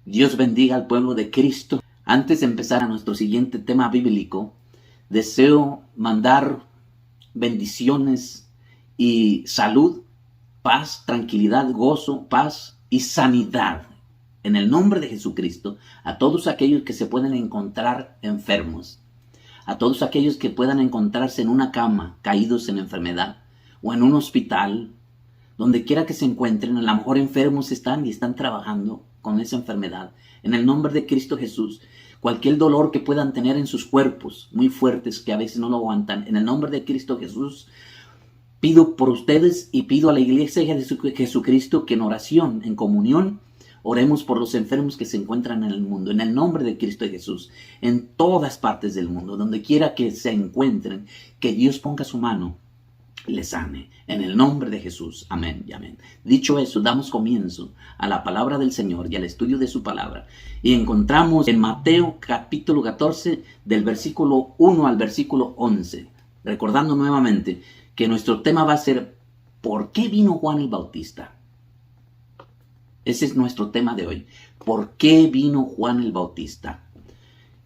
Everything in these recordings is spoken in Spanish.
Dios bendiga al pueblo de Cristo. Antes de empezar a nuestro siguiente tema bíblico, deseo mandar bendiciones y salud, paz, tranquilidad, gozo, paz y sanidad en el nombre de Jesucristo a todos aquellos que se pueden encontrar enfermos, a todos aquellos que puedan encontrarse en una cama, caídos en enfermedad, o en un hospital, donde quiera que se encuentren. A lo mejor enfermos están y están trabajando con esa enfermedad. En el nombre de Cristo Jesús, cualquier dolor que puedan tener en sus cuerpos, muy fuertes, que a veces no lo aguantan, en el nombre de Cristo Jesús, pido por ustedes y pido a la iglesia de Jesucristo que en oración, en comunión, oremos por los enfermos que se encuentran en el mundo, en el nombre de Cristo Jesús, en todas partes del mundo, donde quiera que se encuentren, que Dios ponga su mano y les sane, en el nombre de Jesús. Amén y amén. Dicho eso, damos comienzo a la palabra del Señor y al estudio de su palabra. Y encontramos en Mateo capítulo 14, del versículo 1 al versículo 11, recordando nuevamente que nuestro tema va a ser ¿por qué vino Juan el Bautista? Ese es nuestro tema de hoy. ¿Por qué vino Juan el Bautista?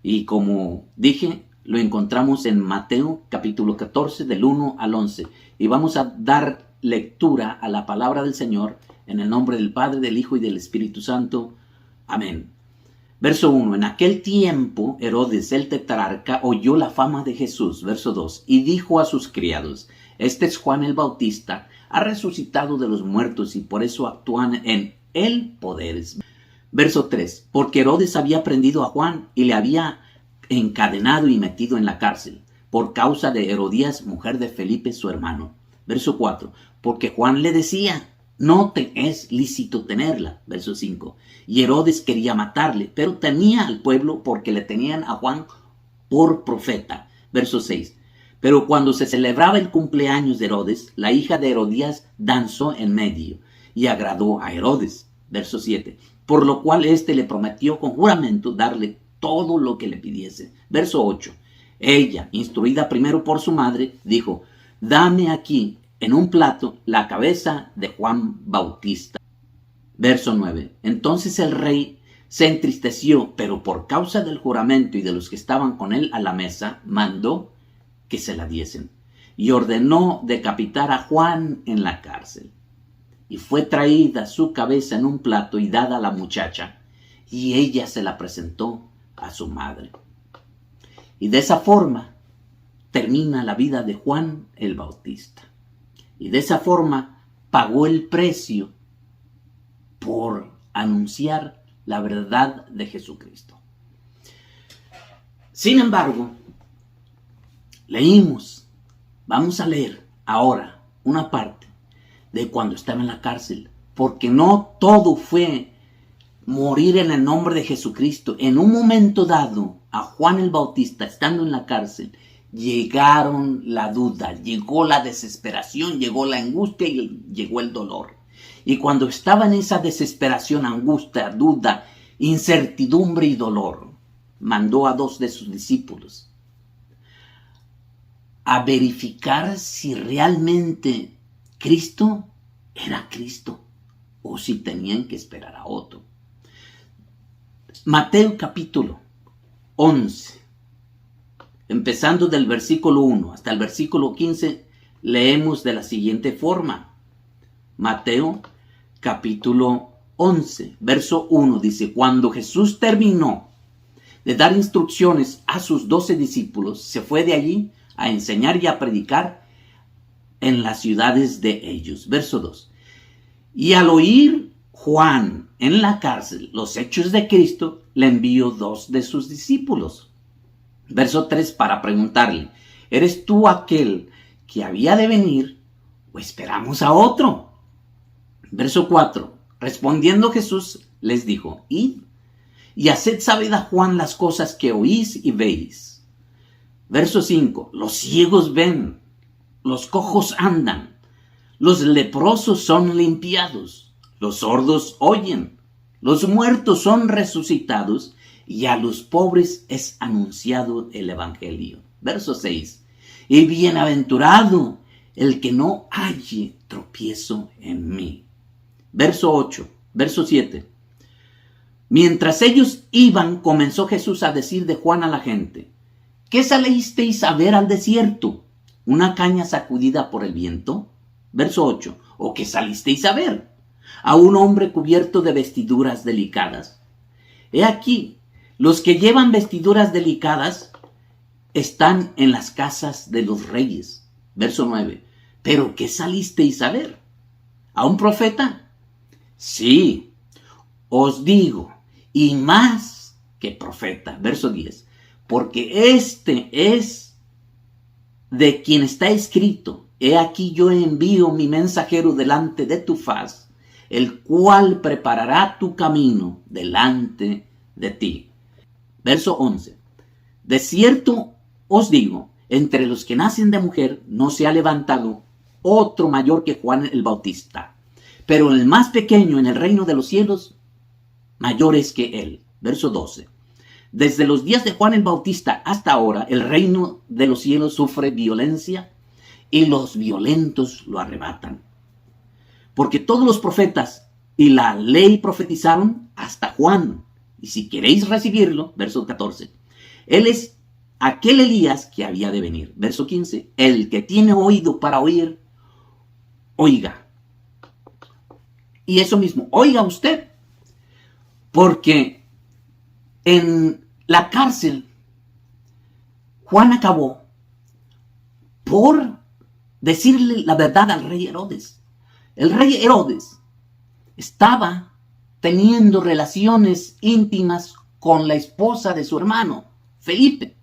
Y como dije, lo encontramos en Mateo capítulo 14 del 1 al 11. Y vamos a dar lectura a la palabra del Señor en el nombre del Padre, del Hijo y del Espíritu Santo. Amén. Verso 1. En aquel tiempo Herodes el tetrarca oyó la fama de Jesús. Verso 2. Y dijo a sus criados: este es Juan el Bautista, ha resucitado de los muertos y por eso actúan en él poderes. Verso 3. Porque Herodes había prendido a Juan y le había encadenado y metido en la cárcel por causa de Herodías, mujer de Felipe su hermano. Verso 4. Porque Juan le decía: no te es lícito tenerla. Verso 5. Y Herodes quería matarle, pero temía al pueblo porque le tenían a Juan por profeta. Verso 6. Pero cuando se celebraba el cumpleaños de Herodes, la hija de Herodías danzó en medio y agradó a Herodes. Verso 7. Por lo cual éste le prometió con juramento darle todo lo que le pidiese. Verso 8. Ella, instruida primero por su madre, dijo: dame aquí en un plato la cabeza de Juan Bautista. Verso 9. Entonces el rey se entristeció, pero por causa del juramento y de los que estaban con él a la mesa, mandó que se la diesen y ordenó decapitar a Juan en la cárcel. Y fue traída su cabeza en un plato y dada a la muchacha, y ella se la presentó a su madre. Y de esa forma termina la vida de Juan el Bautista. Y de esa forma pagó el precio por anunciar la verdad de Jesucristo. Sin embargo, vamos a leer ahora una parte de cuando estaba en la cárcel, porque no todo fue morir en el nombre de Jesucristo. En un momento dado, a Juan el Bautista, estando en la cárcel, llegaron la duda, llegó la desesperación, llegó la angustia y llegó el dolor. Y cuando estaba en esa desesperación, angustia, duda, incertidumbre y dolor, mandó a 2 de sus discípulos a verificar si realmente Cristo era Cristo o si tenían que esperar a otro. Mateo capítulo 11, empezando del versículo 1 hasta el versículo 15, leemos de la siguiente forma. Mateo capítulo 11, verso 1 dice: cuando Jesús terminó de dar instrucciones a sus 12 discípulos, se fue de allí a enseñar y a predicar en las ciudades de ellos. Verso 2. Y al oír Juan en la cárcel los hechos de Cristo, le envió 2 de sus discípulos. Verso 3, para preguntarle: ¿eres tú aquel que había de venir o esperamos a otro? Verso 4. Respondiendo Jesús les dijo: id y haced saber a Juan las cosas que oís y veis. Verso 5. Los ciegos ven, los cojos andan, los leprosos son limpiados, los sordos oyen, los muertos son resucitados y a los pobres es anunciado el evangelio. Verso 6. Y bienaventurado el que no halle tropiezo. tropiezo en mí. Verso 8, verso 7. Mientras ellos iban, comenzó Jesús a decir de Juan a la gente: ¿qué salisteis a ver al desierto? ¿Una caña sacudida por el viento? Verso 8. ¿O qué salisteis a ver? ¿A un hombre cubierto de vestiduras delicadas? He aquí, los que llevan vestiduras delicadas están en las casas de los reyes. Verso 9. ¿Pero qué salisteis a ver? ¿A un profeta? Sí, os digo, y más que profeta. Verso 10. Porque este es de quien está escrito: he aquí yo envío mi mensajero delante de tu faz, el cual preparará tu camino delante de ti. Verso 11. De cierto os digo, entre los que nacen de mujer no se ha levantado otro mayor que Juan el Bautista, pero el más pequeño en el reino de los cielos, mayor es que él. Verso 12. Desde los días de Juan el Bautista hasta ahora, el reino de los cielos sufre violencia y los violentos lo arrebatan. Porque todos los profetas y la ley profetizaron hasta Juan. Y si queréis recibirlo, verso 14, él es aquel Elías que había de venir. Verso 15, el que tiene oído para oír, oiga. Y eso mismo, oiga usted. Porque en la cárcel, Juan acabó por decirle la verdad al rey Herodes. El rey Herodes estaba teniendo relaciones íntimas con la esposa de su hermano, Felipe.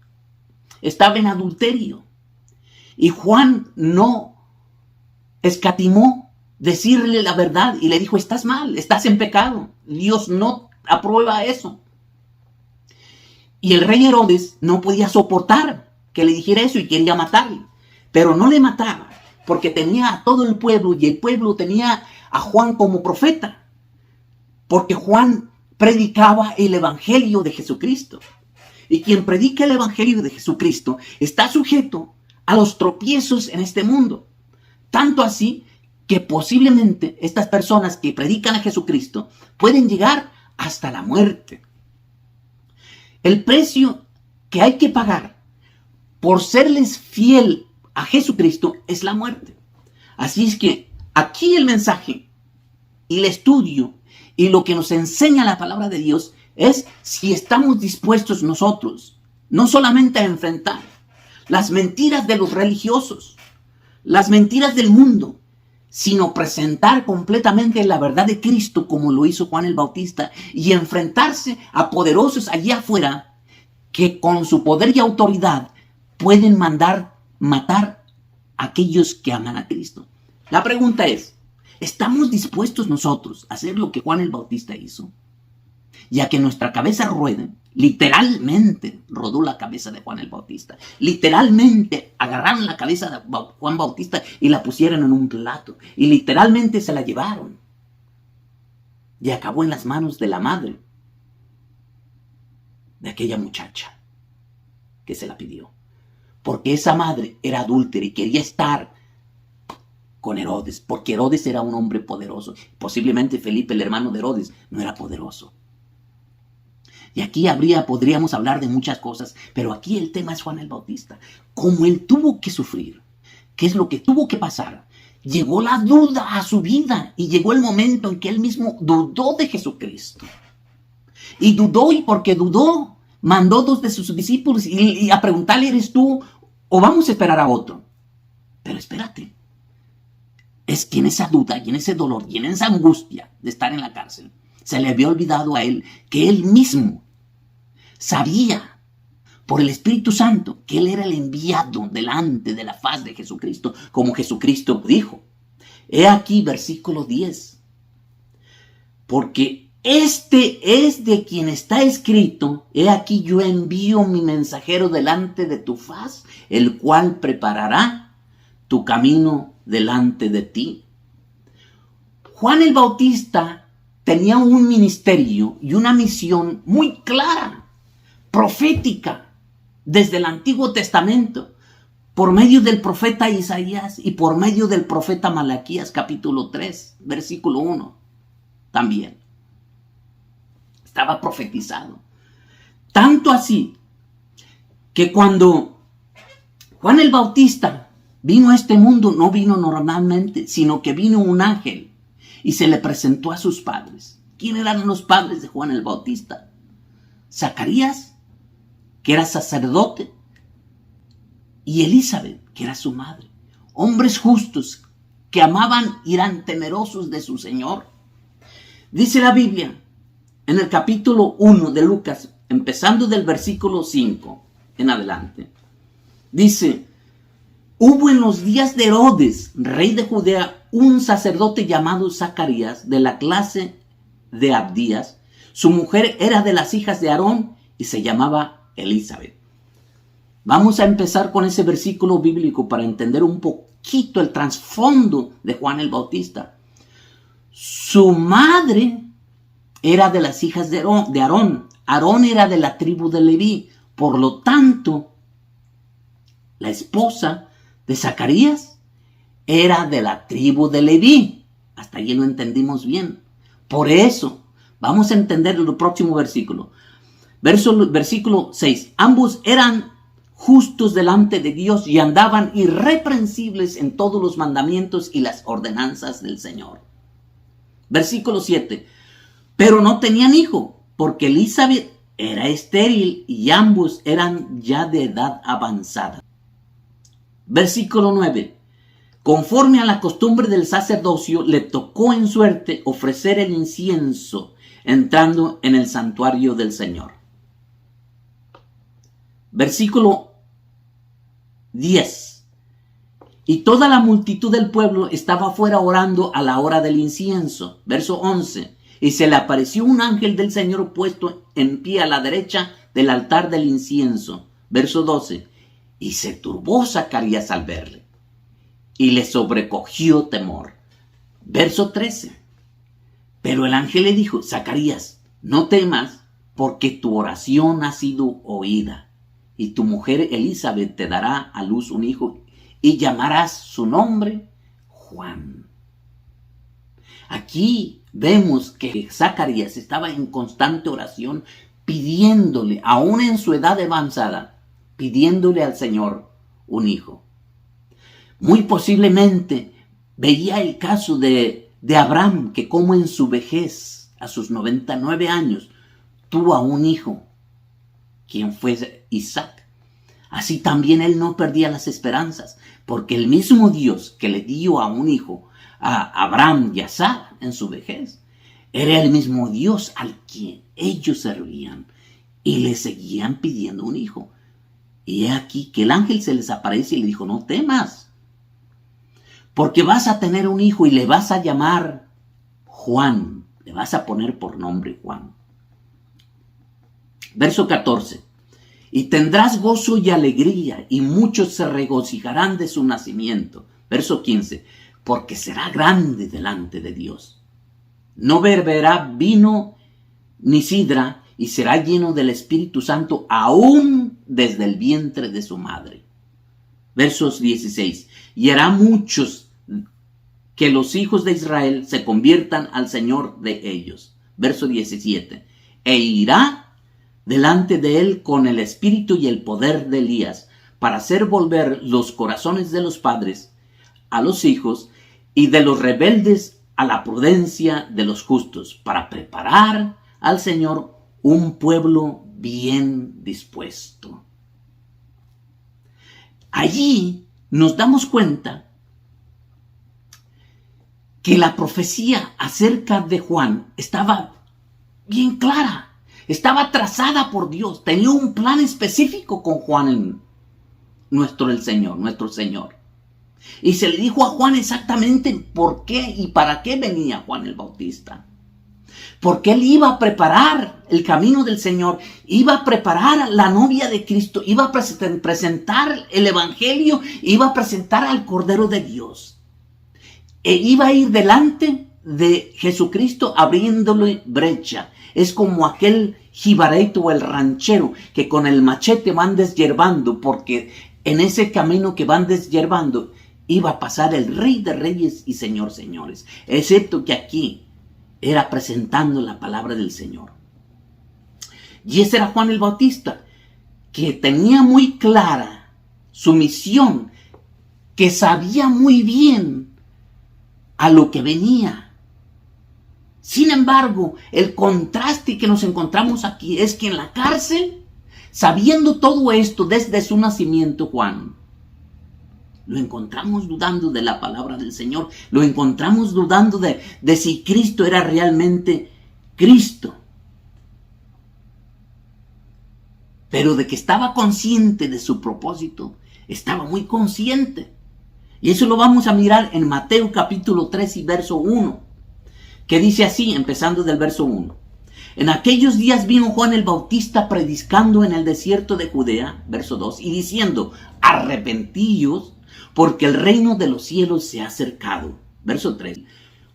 Estaba en adulterio. Y Juan no escatimó decirle la verdad y le dijo: estás mal, estás en pecado. Dios no aprueba eso. Y el rey Herodes no podía soportar que le dijera eso y quería matarle. Pero no le mataba porque tenía a todo el pueblo y el pueblo tenía a Juan como profeta. Porque Juan predicaba el evangelio de Jesucristo. Y quien predica el evangelio de Jesucristo está sujeto a los tropiezos en este mundo. Tanto así que posiblemente estas personas que predican a Jesucristo pueden llegar hasta la muerte. El precio que hay que pagar por serles fiel a Jesucristo es la muerte. Así es que aquí el mensaje y el estudio y lo que nos enseña la palabra de Dios es si estamos dispuestos nosotros no solamente a enfrentar las mentiras de los religiosos, las mentiras del mundo, sino presentar completamente la verdad de Cristo como lo hizo Juan el Bautista y enfrentarse a poderosos allá afuera que con su poder y autoridad pueden matar a aquellos que aman a Cristo. La pregunta es, ¿estamos dispuestos nosotros a hacer lo que Juan el Bautista hizo? Ya que nuestra cabeza ruede, literalmente rodó la cabeza de Juan el Bautista. Literalmente agarraron la cabeza de Juan Bautista y la pusieron en un plato. Y literalmente se la llevaron. Y acabó en las manos de la madre de aquella muchacha que se la pidió. Porque esa madre era adúltera y quería estar con Herodes. Porque Herodes era un hombre poderoso. Posiblemente Felipe, el hermano de Herodes, no era poderoso. Y aquí podríamos hablar de muchas cosas, pero aquí el tema es Juan el Bautista. Como él tuvo que sufrir, ¿qué es lo que tuvo que pasar? Llegó la duda a su vida y llegó el momento en que él mismo dudó de Jesucristo. Y dudó, y porque dudó, mandó 2 de sus discípulos y a preguntarle: ¿eres tú o vamos a esperar a otro? Pero espérate, es que en esa duda y en ese dolor y en esa angustia de estar en la cárcel, se le había olvidado a él que él mismo sabía por el Espíritu Santo que él era el enviado delante de la faz de Jesucristo, como Jesucristo dijo. He aquí versículo 10. Porque este es de quien está escrito: he aquí yo envío mi mensajero delante de tu faz, el cual preparará tu camino delante de ti. Juan el Bautista tenía un ministerio y una misión muy clara, profética, desde el Antiguo Testamento, por medio del profeta Isaías y por medio del profeta Malaquías, capítulo 3, versículo 1, también. Estaba profetizado. Tanto así que cuando Juan el Bautista vino a este mundo, no vino normalmente, sino que vino un ángel y se le presentó a sus padres. ¿Quién eran los padres de Juan el Bautista? Zacarías, que era sacerdote, y Elizabeth, que era su madre. Hombres justos que amaban y eran temerosos de su Señor. Dice la Biblia en el capítulo 1 de Lucas, empezando del versículo 5 en adelante. Dice: hubo en los días de Herodes, rey de Judea, un sacerdote llamado Zacarías, de la clase de Abdías. Su mujer era de las hijas de Aarón y se llamaba Elizabeth. Vamos a empezar con ese versículo bíblico para entender un poquito el trasfondo de Juan el Bautista. Su madre era de las hijas de Aarón. Aarón era de la tribu de Leví. Por lo tanto, la esposa de Zacarías era de la tribu de Leví. Hasta allí lo entendimos bien. Por eso, vamos a entender el próximo versículo. Versículo 6. Ambos eran justos delante de Dios y andaban irreprensibles en todos los mandamientos y las ordenanzas del Señor. Versículo 7. Pero no tenían hijo, porque Elizabeth era estéril y ambos eran ya de edad avanzada. Versículo 9. Conforme a la costumbre del sacerdocio, le tocó en suerte ofrecer el incienso entrando en el santuario del Señor. Versículo 10. Y toda la multitud del pueblo estaba afuera orando a la hora del incienso. Verso 11. Y se le apareció un ángel del Señor puesto en pie a la derecha del altar del incienso. Verso 12. Y se turbó Zacarías al verle, y le sobrecogió temor. Verso 13. Pero el ángel le dijo: Zacarías, no temas, porque tu oración ha sido oída, y tu mujer Elizabeth te dará a luz un hijo, y llamarás su nombre Juan. Aquí vemos que Zacarías estaba en constante oración, pidiéndole, aún en su edad avanzada, pidiéndole al Señor un hijo. Muy posiblemente veía el caso de Abraham, que como en su vejez, a sus 99 años, tuvo a un hijo, quien fue Isaac. Así también él no perdía las esperanzas, porque el mismo Dios que le dio a un hijo a Abraham y a Sara en su vejez, era el mismo Dios al quien ellos servían y le seguían pidiendo un hijo. Y he aquí que el ángel se les aparece y le dijo: no temas, porque vas a tener un hijo y le vas a llamar Juan, le vas a poner por nombre Juan. Verso 14. Y tendrás gozo y alegría, y muchos se regocijarán de su nacimiento. Verso 15. Porque será grande delante de Dios. No beberá vino ni sidra, y será lleno del Espíritu Santo aún desde el vientre de su madre. Versos 16. Y hará muchos que los hijos de Israel se conviertan al Señor de ellos. Verso 17. E irá delante de él con el espíritu y el poder de Elías, para hacer volver los corazones de los padres a los hijos y de los rebeldes a la prudencia de los justos, para preparar al Señor un pueblo bien dispuesto. Allí nos damos cuenta que la profecía acerca de Juan estaba bien clara, estaba trazada por Dios, tenía un plan específico con Juan, nuestro Señor. Y se le dijo a Juan exactamente por qué y para qué venía Juan el Bautista. Porque él iba a preparar el camino del Señor, iba a preparar la novia de Cristo, iba a presentar el Evangelio, iba a presentar al Cordero de Dios. E iba a ir delante de Jesucristo abriéndole brecha. Es como aquel jibarito o el ranchero que con el machete van deshierbando, porque en ese camino que van deshierbando iba a pasar el Rey de Reyes y Señor Señores. Excepto que aquí era presentando la palabra del Señor. Y ese era Juan el Bautista, que tenía muy clara su misión, que sabía muy bien a lo que venía. Sin embargo, el contraste que nos encontramos aquí es que en la cárcel, sabiendo todo esto desde su nacimiento, Juan, lo encontramos dudando de la palabra del Señor, lo encontramos dudando de si Cristo era realmente Cristo. Pero de que estaba consciente de su propósito, estaba muy consciente. Y eso lo vamos a mirar en Mateo capítulo 3 y verso 1, que dice así, empezando del verso 1. En aquellos días vino Juan el Bautista predicando en el desierto de Judea, verso 2, y diciendo, arrepentíos, porque el reino de los cielos se ha acercado. Verso 3.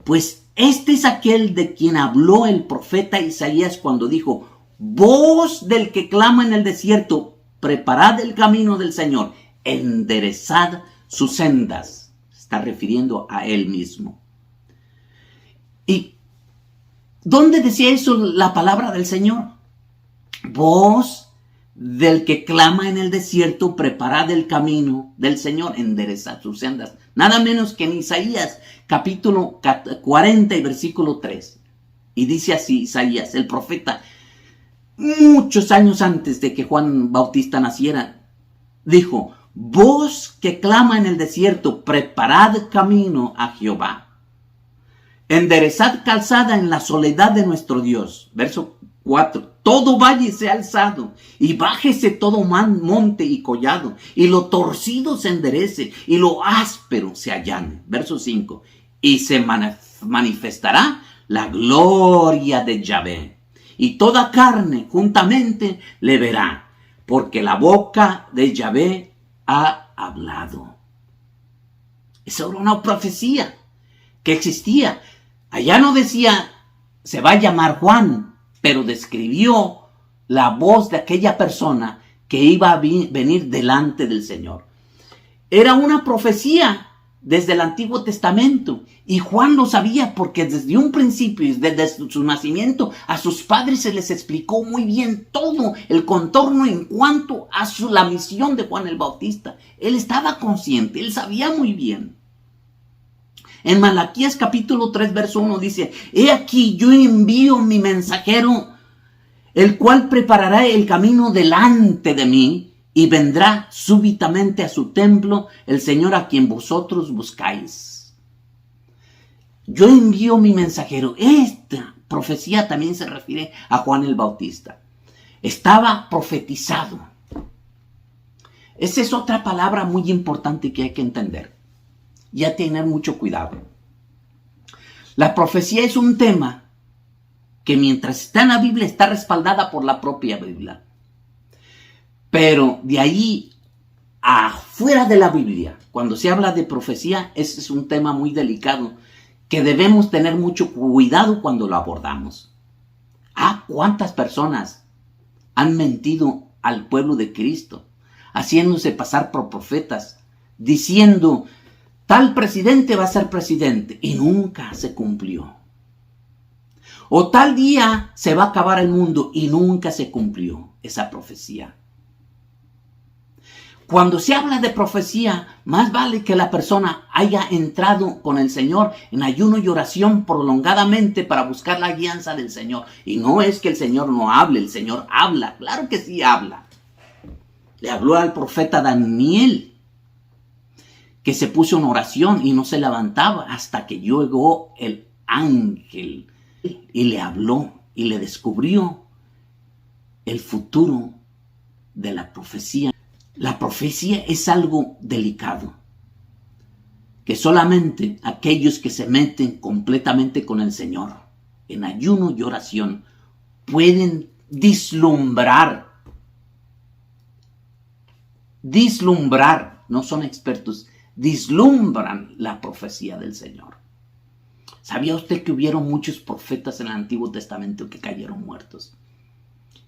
Pues este es aquel de quien habló el profeta Isaías cuando dijo, voz del que clama en el desierto, preparad el camino del Señor, enderezad sus sendas. Está refiriendo a él mismo. ¿Y dónde decía eso la palabra del Señor? Voz del que clama en el desierto, preparad el camino del Señor, enderezad sus sendas. Nada menos que en Isaías capítulo 40 y versículo 3. Y dice así Isaías, el profeta, muchos años antes de que Juan Bautista naciera, dijo, voz que clama en el desierto, preparad camino a Jehová. Enderezad calzada en la soledad de nuestro Dios. Verso 4. Todo valle sea alzado y bájese todo monte y collado, y lo torcido se enderece y lo áspero se allane. Verso 5. Y se manifestará la gloria de Yahvé, y toda carne juntamente le verá, porque la boca de Yahvé ha hablado. Esa era una profecía que existía. Allá no decía, se va a llamar Juan, pero describió la voz de aquella persona que iba a venir delante del Señor. Era una profecía desde el Antiguo Testamento, y Juan lo sabía porque desde un principio, desde su nacimiento, a sus padres se les explicó muy bien todo el contorno en cuanto a la misión de Juan el Bautista. Él estaba consciente, él sabía muy bien. En Malaquías capítulo 3 verso 1 dice, he aquí yo envío mi mensajero, el cual preparará el camino delante de mí, y vendrá súbitamente a su templo el Señor a quien vosotros buscáis. Yo envío mi mensajero. Esta profecía también se refiere a Juan el Bautista. Estaba profetizado. Esa es otra palabra muy importante que hay que entender y a tener mucho cuidado. La profecía es un tema que mientras está en la Biblia está respaldada por la propia Biblia. Pero de ahí afuera de la Biblia, cuando se habla de profecía, ese es un tema muy delicado que debemos tener mucho cuidado cuando lo abordamos. ¿Cuántas personas han mentido al pueblo de Cristo, haciéndose pasar por profetas, diciendo, tal presidente va a ser presidente, y nunca se cumplió? O tal día se va a acabar el mundo, y nunca se cumplió esa profecía. Cuando se habla de profecía, más vale que la persona haya entrado con el Señor en ayuno y oración prolongadamente para buscar la guianza del Señor. Y no es que el Señor no hable, el Señor habla, claro que sí habla. Le habló al profeta Daniel, que se puso en oración y no se levantaba hasta que llegó el ángel y le habló y le descubrió el futuro de la profecía. La profecía es algo delicado, que solamente aquellos que se meten completamente con el Señor en ayuno y oración pueden vislumbrar, no son expertos, vislumbran la profecía del Señor. ¿Sabía usted que hubieron muchos profetas en el Antiguo Testamento que cayeron muertos?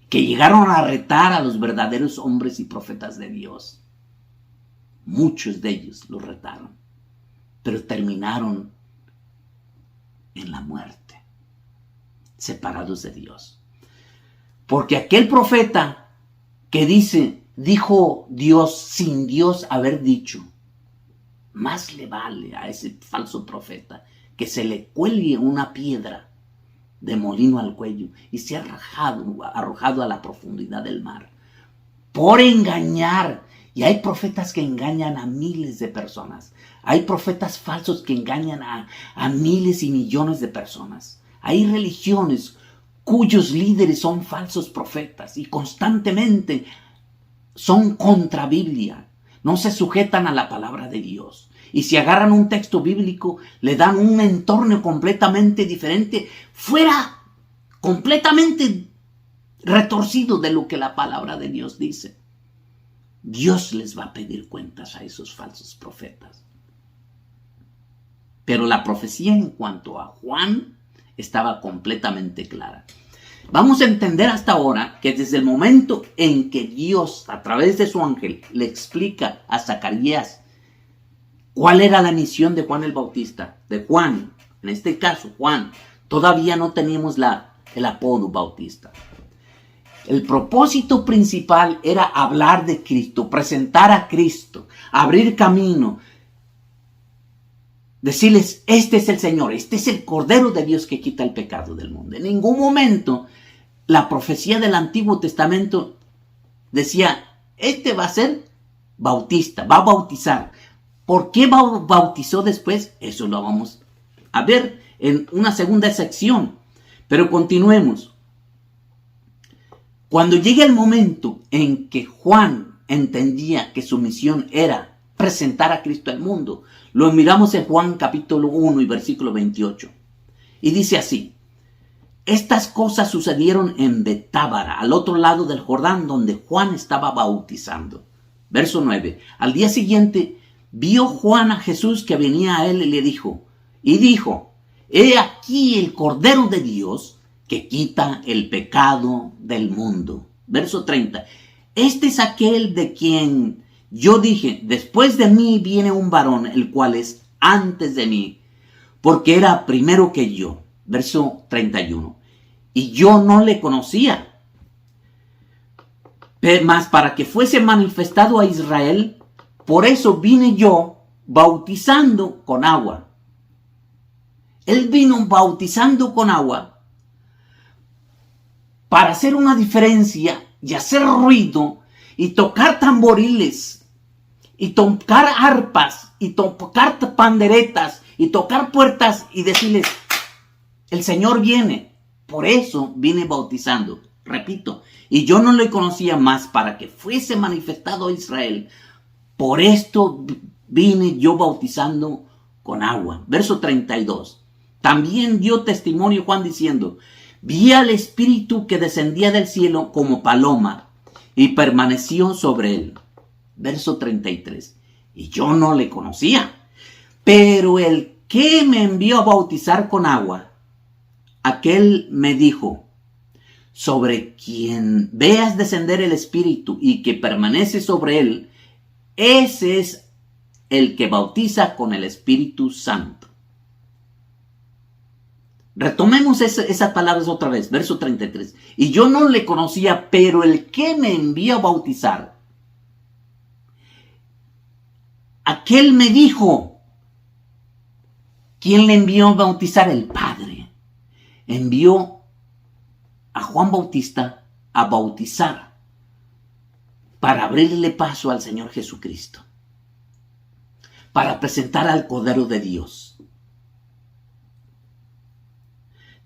Que llegaron a retar a los verdaderos hombres y profetas de Dios. Muchos de ellos los retaron, pero terminaron en la muerte, separados de Dios. Porque aquel profeta que dijo Dios sin Dios haber dicho, más le vale a ese falso profeta que se le cuelgue una piedra de molino al cuello y sea arrojado a la profundidad del mar por engañar. Y hay profetas que engañan a miles de personas. Hay profetas falsos que engañan a miles y millones de personas. Hay religiones cuyos líderes son falsos profetas y constantemente son contra Biblia. No se sujetan a la palabra de Dios. Y si agarran un texto bíblico, le dan un entorno completamente diferente, fuera completamente retorcido de lo que la palabra de Dios dice. Dios les va a pedir cuentas a esos falsos profetas. Pero la profecía en cuanto a Juan estaba completamente clara. Vamos a entender hasta ahora que desde el momento en que Dios, a través de su ángel, le explica a Zacarías cuál era la misión de Juan el Bautista, de Juan, en este caso Juan, todavía no teníamos el apodo Bautista. El propósito principal era hablar de Cristo, presentar a Cristo, abrir camino, decirles, este es el Señor, este es el Cordero de Dios que quita el pecado del mundo. En ningún momento la profecía del Antiguo Testamento decía, este va a ser bautista, va a bautizar. ¿Por qué bautizó después? Eso lo vamos a ver en una segunda sección. Pero continuemos. Cuando llega el momento en que Juan entendía que su misión era presentar a Cristo al mundo, lo miramos en Juan capítulo 1 y versículo 28. Y dice así, estas cosas sucedieron en Betábara, al otro lado del Jordán, donde Juan estaba bautizando. Verso 9. Al día siguiente vio Juan a Jesús que venía a él y le dijo, he aquí el Cordero de Dios que quita el pecado del mundo. Verso 30. Este es aquel de quien yo dije, después de mí viene un varón, el cual es antes de mí, porque era primero que yo. Verso 31. Y yo no le conocía, mas para que fuese manifestado a Israel, por eso vine yo bautizando con agua. Él vino bautizando con agua para hacer una diferencia y hacer ruido y tocar tamboriles y tocar arpas y tocar panderetas y tocar puertas y decirles, el Señor viene. Por eso vine bautizando. Repito, y yo no le conocía más para que fuese manifestado a Israel. Por esto vine yo bautizando con agua. Verso 32. También dio testimonio Juan diciendo, vi al Espíritu que descendía del cielo como paloma y permaneció sobre él. Verso 33. Y yo no le conocía, pero el que me envió a bautizar con agua, aquel me dijo, sobre quien veas descender el Espíritu y que permanece sobre él, ese es el que bautiza con el Espíritu Santo. Retomemos esas palabras otra vez, verso 33. Y yo no le conocía, pero el que me envió a bautizar, aquel me dijo. ¿Quién le envió a bautizar? El Padre. Envió a Juan Bautista a bautizar para abrirle paso al Señor Jesucristo, para presentar al Cordero de Dios.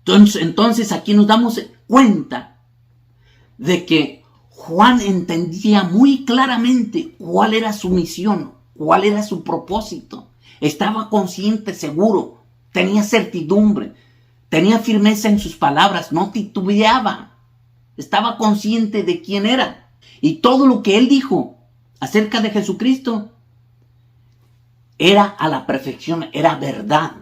Entonces aquí nos damos cuenta de que Juan entendía muy claramente cuál era su misión, cuál era su propósito. Estaba consciente, seguro, tenía certidumbre, tenía firmeza en sus palabras, no titubeaba. Estaba consciente de quién era. Y todo lo que él dijo acerca de Jesucristo era a la perfección, era verdad.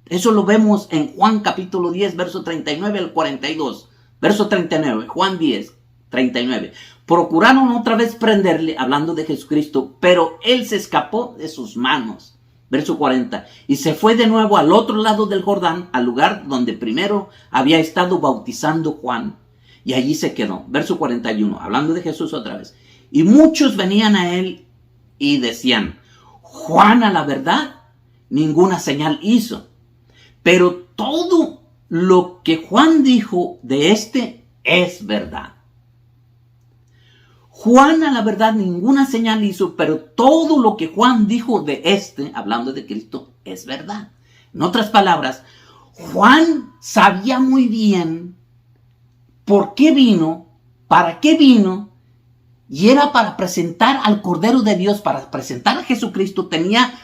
Eso lo vemos en Juan capítulo 10, verso 39 al 42. Verso 39, Juan 10, 39. Procuraron otra vez prenderle, hablando de Jesucristo, pero él se escapó de sus manos. Verso 40. Y se fue de nuevo al otro lado del Jordán, al lugar donde primero había estado bautizando Juan. y allí se quedó. Verso 41, hablando de Jesús otra vez. Y muchos venían a él y decían, Juan a la verdad ninguna señal hizo, pero todo lo que Juan dijo de este es verdad. Juan a la verdad ninguna señal hizo, pero todo lo que Juan dijo de este, hablando de Cristo, es verdad. En otras palabras, Juan sabía muy bien por qué vino, para qué vino, y era para presentar al Cordero de Dios, para presentar a Jesucristo. Tenía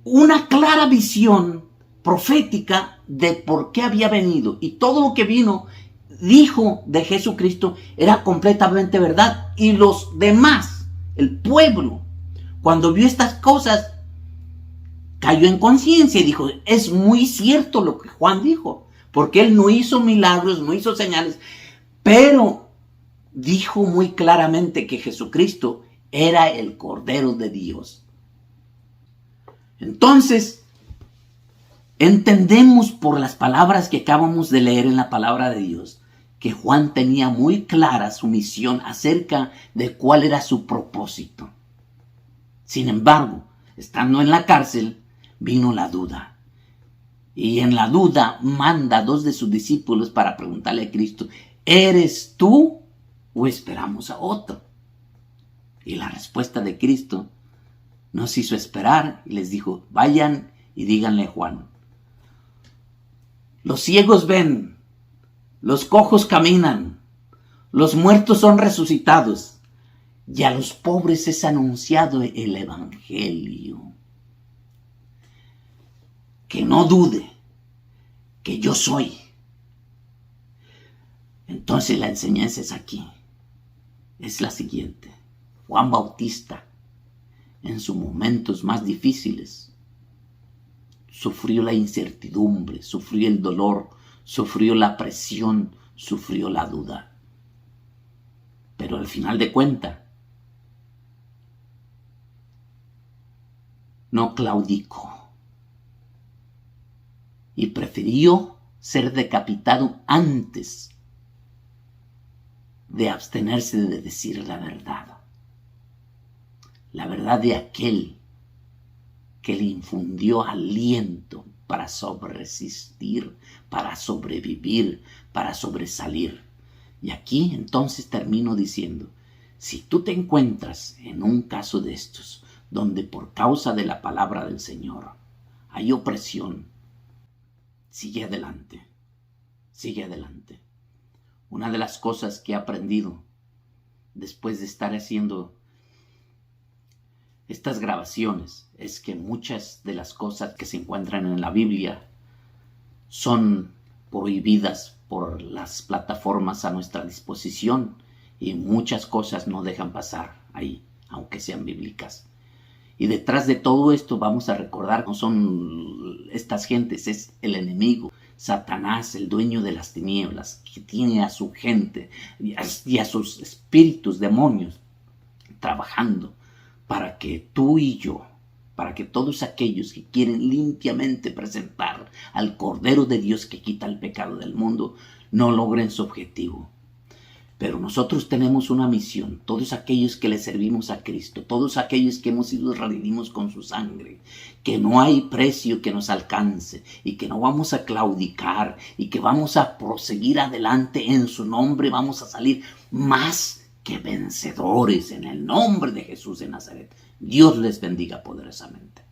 una clara visión profética de por qué había venido, y todo lo que vino dijo de Jesucristo era completamente verdad. Y los demás, el pueblo, cuando vio estas cosas, cayó en conciencia y dijo, es muy cierto lo que Juan dijo, porque él no hizo milagros, no hizo señales, pero dijo muy claramente que Jesucristo era el Cordero de Dios. Entonces, entendemos por las palabras que acabamos de leer en la palabra de Dios, que Juan tenía muy clara su misión acerca de cuál era su propósito. Sin embargo, estando en la cárcel, vino la duda. Y en la duda manda a 2 de sus discípulos para preguntarle a Cristo, ¿eres tú o esperamos a otro? Y la respuesta de Cristo nos hizo esperar y les dijo, vayan y díganle a Juan. Los ciegos ven, los cojos caminan, los muertos son resucitados, y a los pobres es anunciado el evangelio. Que no dude que yo soy. Entonces la enseñanza es aquí. Es la siguiente. Juan Bautista, en sus momentos más difíciles, sufrió la incertidumbre, sufrió el dolor, sufrió la presión, sufrió la duda. Pero al final de cuentas, no claudicó y prefirió ser decapitado antes de abstenerse de decir la verdad de aquel que le infundió aliento para sobreresistir, para sobrevivir, para sobresalir. Y aquí entonces termino diciendo, si tú te encuentras en un caso de estos, donde por causa de la palabra del Señor hay opresión, sigue adelante, sigue adelante. Una de las cosas que he aprendido después de estar haciendo estas grabaciones es que muchas de las cosas que se encuentran en la Biblia son prohibidas por las plataformas a nuestra disposición y muchas cosas no dejan pasar ahí, aunque sean bíblicas. Y detrás de todo esto vamos a recordar que no son estas gentes, es el enemigo, Satanás, el dueño de las tinieblas, que tiene a su gente y a sus espíritus, demonios, trabajando para que tú y yo, para que todos aquellos que quieren limpiamente presentar al Cordero de Dios que quita el pecado del mundo, no logren su objetivo. Pero nosotros tenemos una misión, todos aquellos que le servimos a Cristo, todos aquellos que hemos sido redimidos con su sangre, que no hay precio que nos alcance y que no vamos a claudicar y que vamos a proseguir adelante en su nombre, vamos a salir más que vencedores en el nombre de Jesús de Nazaret. Dios les bendiga poderosamente.